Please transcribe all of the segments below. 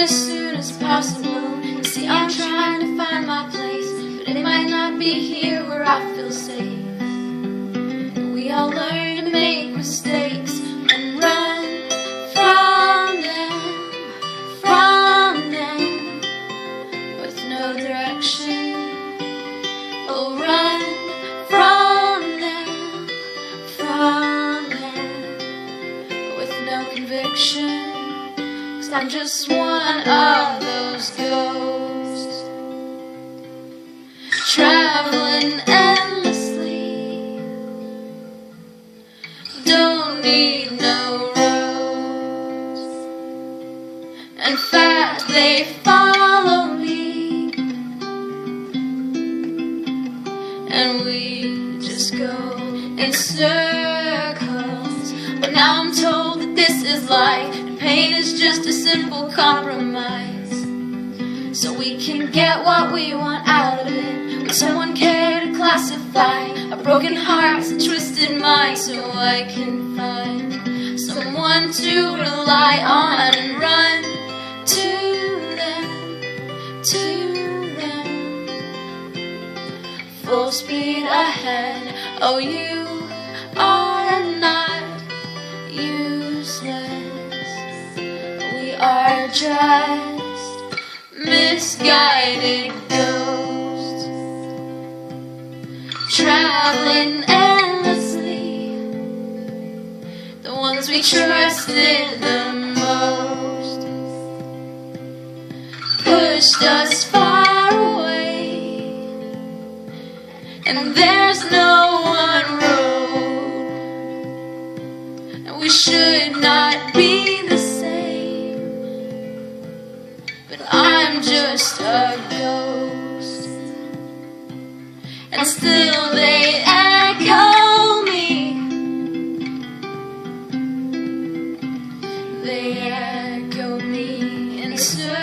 as soon as possible. You see, I'm trying to find my place, but it might not be here where I feel safe. We all learn to make mistakes and run from them, with no direction. Oh, run from them, with no conviction. 'Cause I'm just one of those ghosts, traveling endlessly. Don't need no roads. In fact, they follow me, and we just go in circles. But now I'm told that this is life, and pain is just a simple compromise, so we can get what we want out of it. Would someone care to classify a broken heart, a twisted mind, so I can find someone to rely on and run to them, full speed ahead. Oh, you are not useless. We are just misguided ghosts, traveling endlessly. The ones we trusted the most pushed us far away, and there's no one road, and we should not be the same. But I'm just a ghost, and still they echo me. They echo me in circles.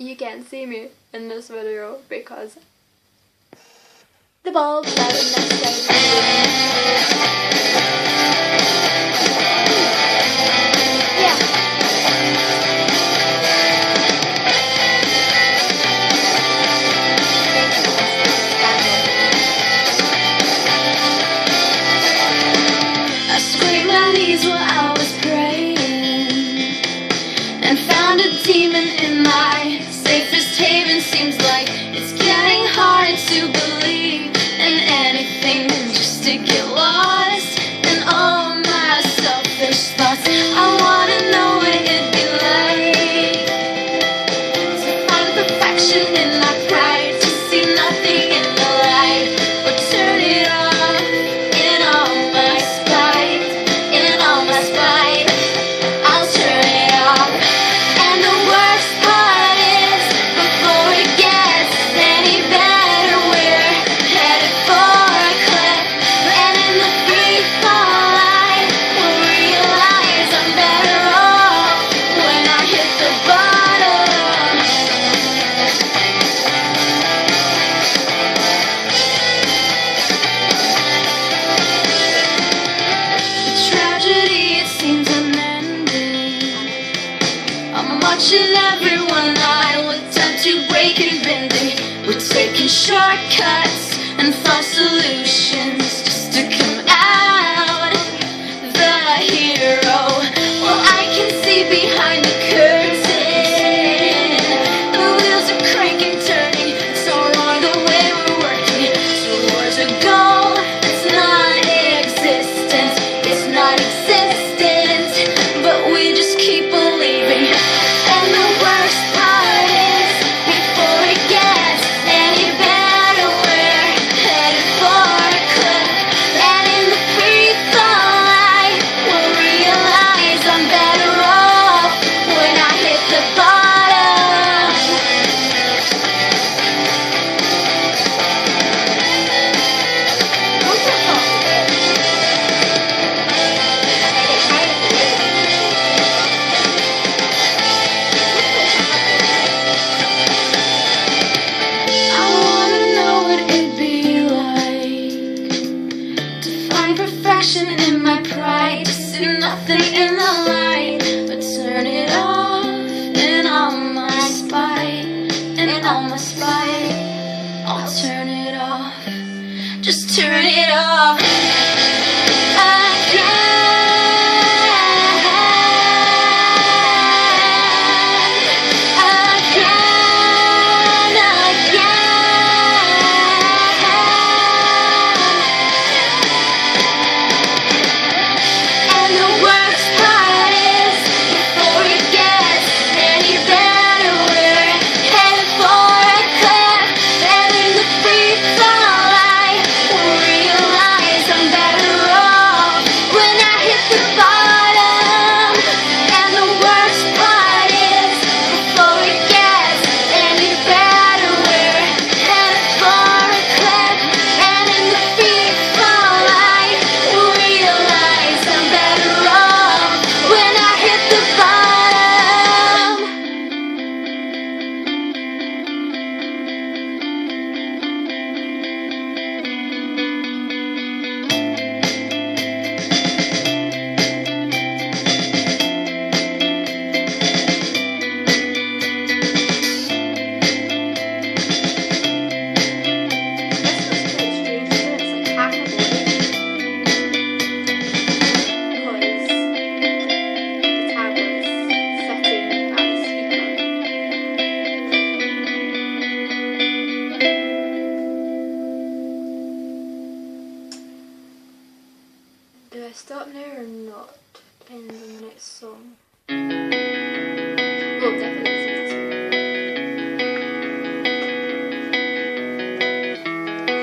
You can't see me in this video because the bulb doesn't yeah. I scraped my knees while I was praying, and found a demon in my safest haven. Seems like it's getting hard to believe in anything, just to get lost in all my selfish thoughts. I wanna know what it'd be like to find perfection in my pride, to see nothing in the light, or turn it off in all my spite, I'll turn it off. And the worst part is, before it gets any better, we're headed for a cliff, and in the free fall I will realize I'm better off when I hit the bottom. The tragedy, it seems unending. I'm watching everyone I would attempt to break and bending. We're taking shortcuts and false solutions just to come out the hero. Well, I can see behind the curtain, the wheels are cranking, turning. It's all wrong the way we're working towards a goal that's non-existent. It's not existent, but we just keep believing. And the worst part is, before it gets any better, we're headed for a cliff, just turn it off. Do I stop now or not? Depends on the next song. Well, definitely listen to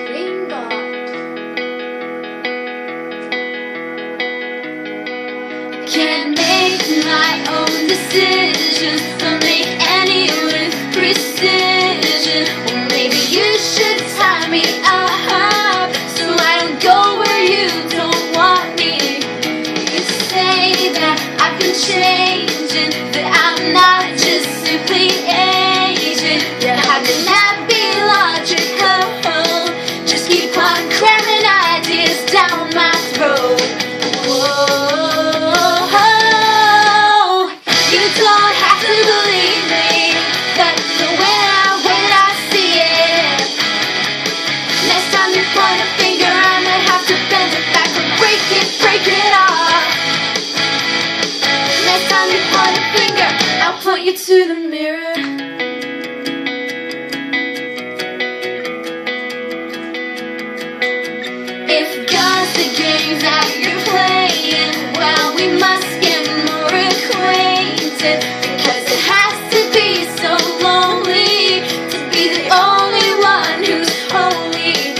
Thank God. Can't make my own decisions, don't make any with precision. Or maybe you should tie me up so I don't go where you don't want me. You say that I've been changing, that I'm not just simply aging. Yeah, how can that be logical? Just keep on cramming ideas down my throat. Whoa, you don't have to believe me, but the way I see it. Next time you point a finger, I might have to bend it back and break it off. Next time you point a finger, I'll point you to the mirror. If God's the game that you're playing, well, we must get more acquainted, because it has to be so lonely to be the only one who's holy.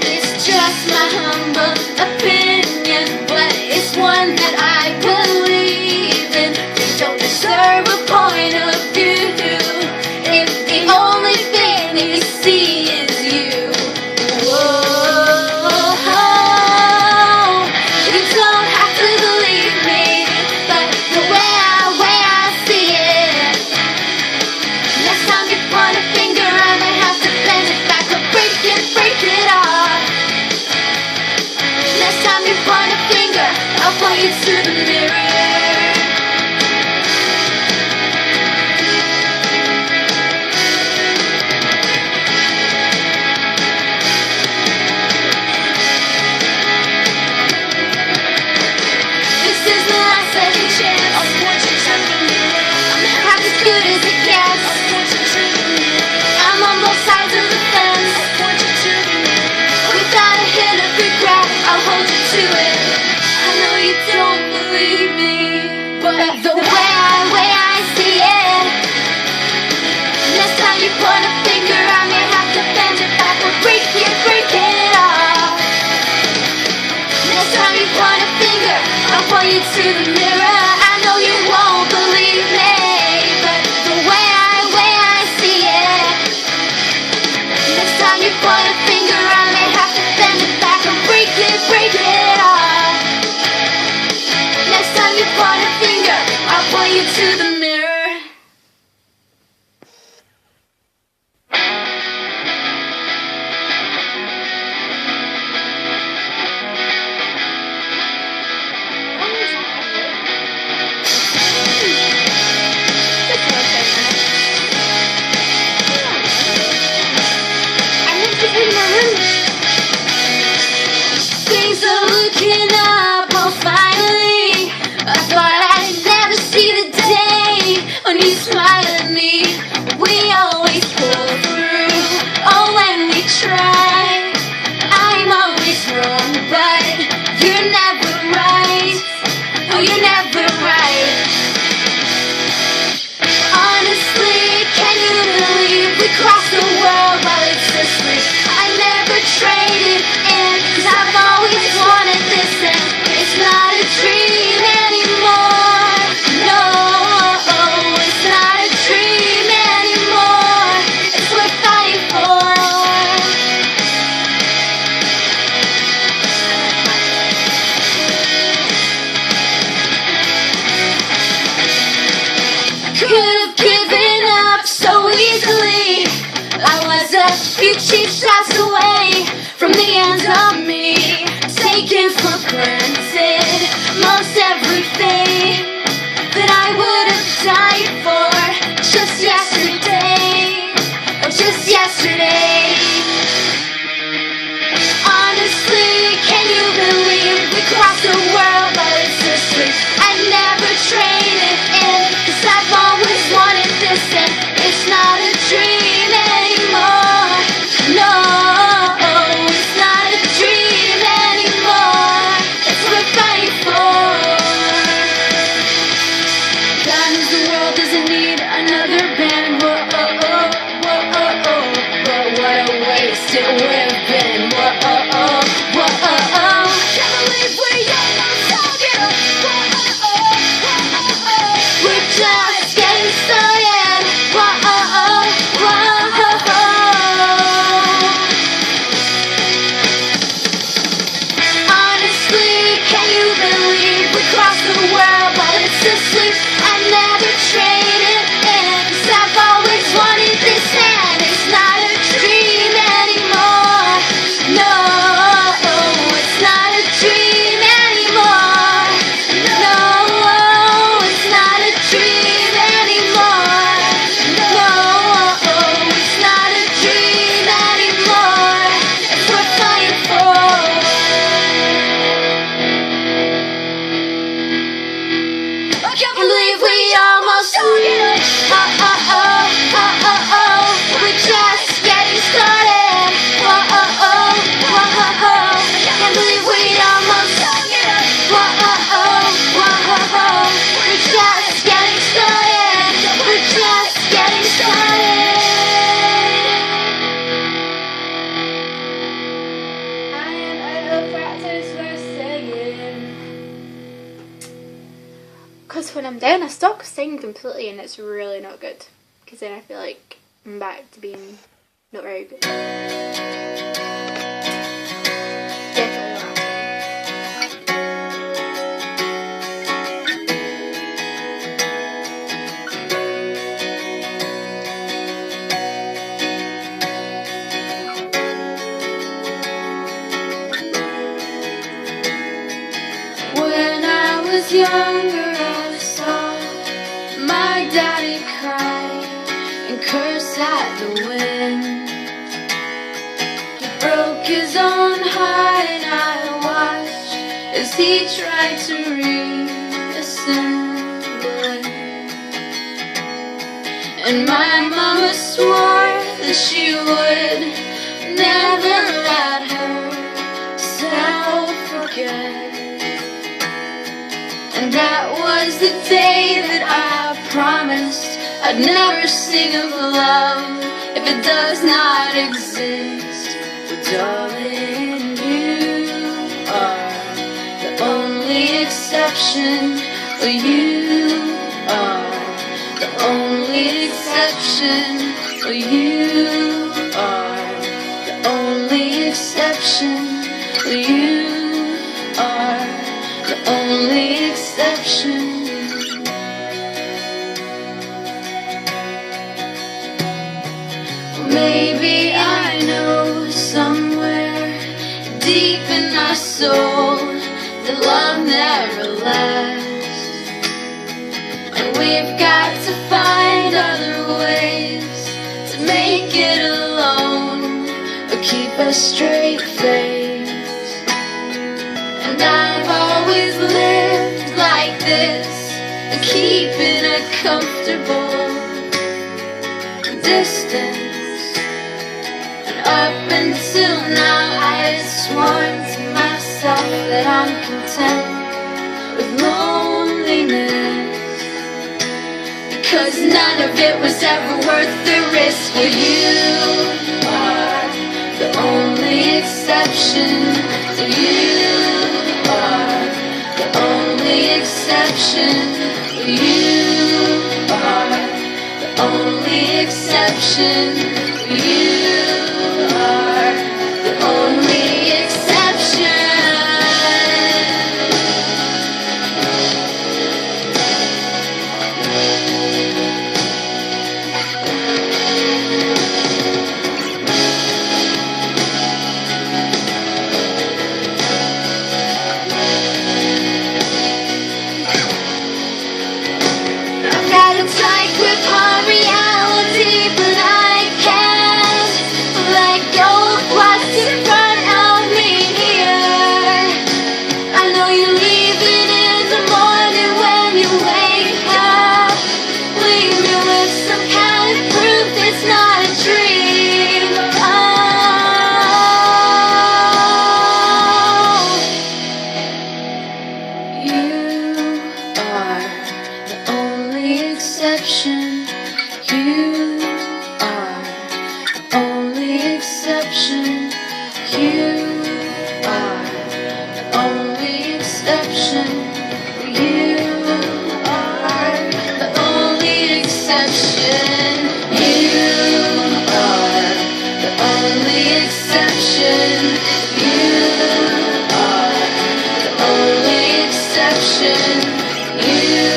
It's just my humble opinion, but it's one that I believe in. You don't deserve a point of view if the only thing you see is you. Whoa, you don't have to believe me, but the way I see it. Next time you point a finger, I might have to bend it back or break it off. Next time you point a finger, I'll point you to the mirror. This is the last second chance. I'll point you to the mirror. I'm half as good as it gets. I'll point you to the mirror. I'm on both sides of the fence. I'll point you to the mirror. Without a hint of regret, I'll hold you to it. I know you don't believe me, but the way I see it. Next time you point a finger, I may have to bend it back or break it off. Next time you point a finger, I'll point you to the mirror. I know you won't believe me, but the way I see it. Next time you point a finger, I may have to bend it back or break it off. Next time you point a finger, I'll point you to the mirror. What is that? pass away from the ends of me, taken for granted most everything that I would have died for just yesterday, or just yesterday. Honestly, can you believe we crossed the world while it's asleep? I never traded in, 'cause I've always wanted this, and it's not a dream anymore. No, it's not a dream anymore. It's worth fighting for. God knows the world doesn't need another band. Whoa, oh, oh, whoa, oh, oh. But what a waste it would have been. Whoa, oh, oh, whoa, oh, oh. Can't believe we're young and talking. Whoa, oh, oh, whoa, oh, oh. We're just getting started. Whoa, oh, oh, whoa, oh, oh. Honestly, can you believe we crossed the world while it's asleep? I never traded in, 'cause I've always wanted this hand. It's not a dream anymore. No, it's not a dream anymore. No, it's not a dream anymore. No, it's not a dream anymore. It's worth fighting for. I can't believe we almost did it. Oh, oh, oh, oh, oh, oh. We're just getting started. Oh, oh, oh, oh, oh, oh. I can't believe we almost did it. Oh, oh, oh, oh, oh, oh. We're just getting started. We're just getting started. I am out of practice for singing. Because when I'm down, I stop singing completely, and it's really not good. Because then I feel like I'm back to being not very good. Definitely not. When I was younger, I saw my daddy cry and curse at the wind. He broke his own heart, and I watched as he tried to reassemble it. And my mama swore that she would never let herself forget. And that was the day that I promised I'd never sing of love if it does not exist. But darling, you are the only exception. For you are the only exception. For you are the only exception. For you are the only exception. Maybe I know somewhere deep in my soul that love never lasts, and we've got to find other ways to make it alone or keep a straight face. And I've always lived like this, keeping a comfortable distance. And up until now I had sworn to myself that I'm content with loneliness, because none of it was ever worth the risk. For you are the only exception. For you are the only exception. You are the only exception. You are the only exception. You are the only exception. You are the only exception. You are the only exception. You are the only exception. You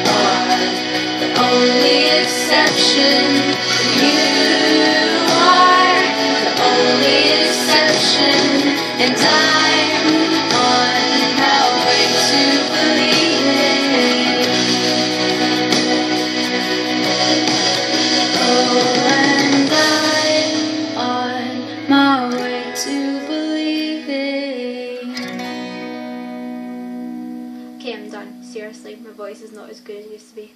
are the only exception. You are the only exception. And I'm on my way to believe it. Oh, and I'm on my way to believe it. Okay, I'm done. Seriously, my voice is not as good as it used to be.